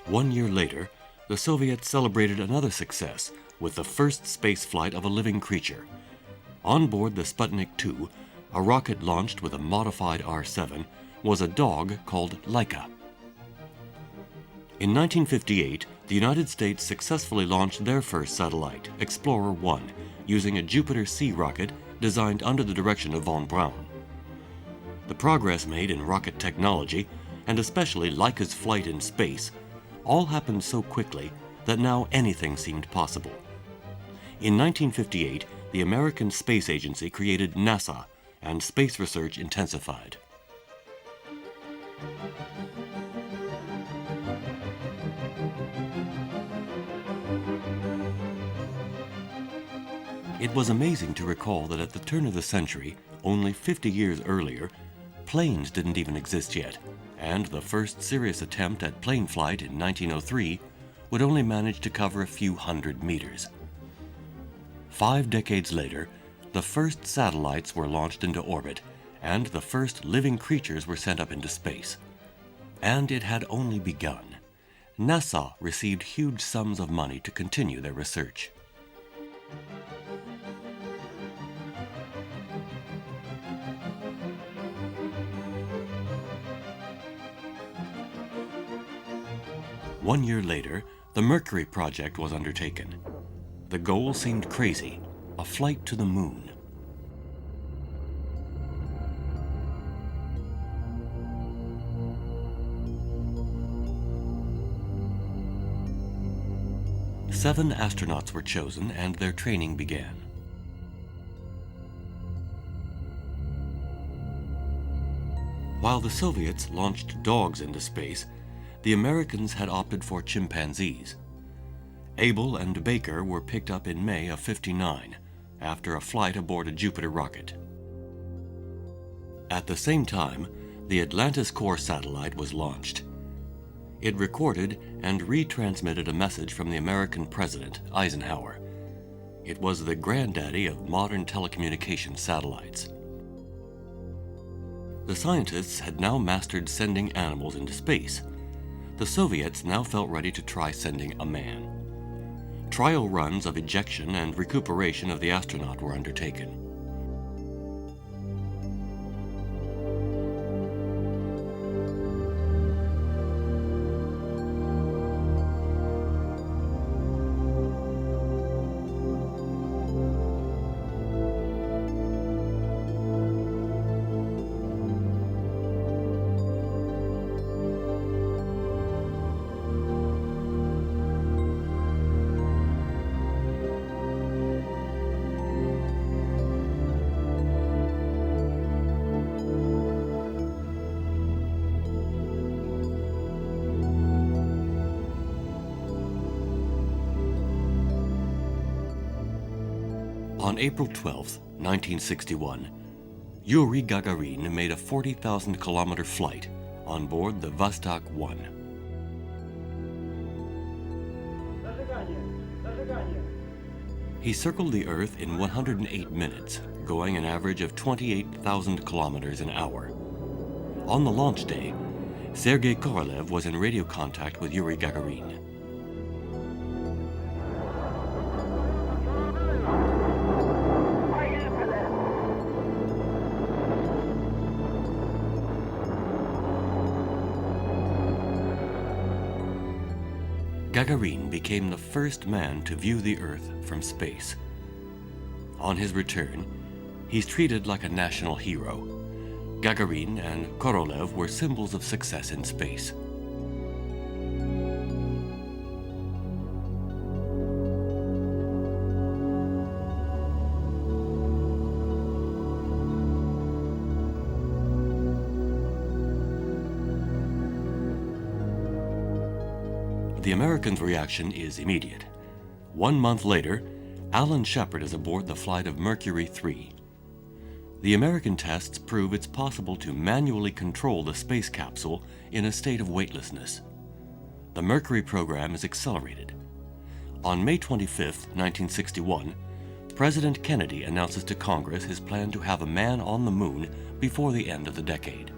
1 year later, the Soviets celebrated another success with the first space flight of a living creature. On board the Sputnik 2, a rocket launched with a modified R-7, was a dog called Laika. In 1958, the United States successfully launched their first satellite, Explorer 1, using a Jupiter C rocket designed under the direction of von Braun. The progress made in rocket technology, and especially Laika's flight in space, all happened so quickly that now anything seemed possible. In 1958, the American Space Agency created NASA, and space research intensified. It was amazing to recall that at the turn of the century, only 50 years earlier, planes didn't even exist yet, and the first serious attempt at plane flight in 1903 would only manage to cover a few hundred meters. 5 decades later, the first satellites were launched into orbit, and the first living creatures were sent up into space. And it had only begun. NASA received huge sums of money to continue their research. One year later, the Mercury project was undertaken. The goal seemed crazy, a flight to the moon. Seven astronauts were chosen and their training began. While the Soviets launched dogs into space, the Americans had opted for chimpanzees. Abel and Baker were picked up in May of '59 after a flight aboard a Jupiter rocket. At the same time, the Atlantis Core satellite was launched. It recorded and retransmitted a message from the American president, Eisenhower. It was the granddaddy of modern telecommunication satellites. The scientists had now mastered sending animals into space. The Soviets now felt ready to try sending a man. Trial runs of ejection and recuperation of the astronaut were undertaken. On April 12, 1961, Yuri Gagarin made a 40,000-kilometer flight on board the Vostok 1. He circled the Earth in 108 minutes, going an average of 28,000 kilometers an hour. On the launch day, Sergei Korolev was in radio contact with Yuri Gagarin. Gagarin became the first man to view the Earth from space. On his return, he's treated like a national hero. Gagarin and Korolev were symbols of success in space. The Americans' reaction is immediate. 1 month later, Alan Shepard is aboard the flight of Mercury 3. The American tests prove it's possible to manually control the space capsule in a state of weightlessness. The Mercury program is accelerated. On May 25, 1961, President Kennedy announces to Congress his plan to have a man on the moon before the end of the decade.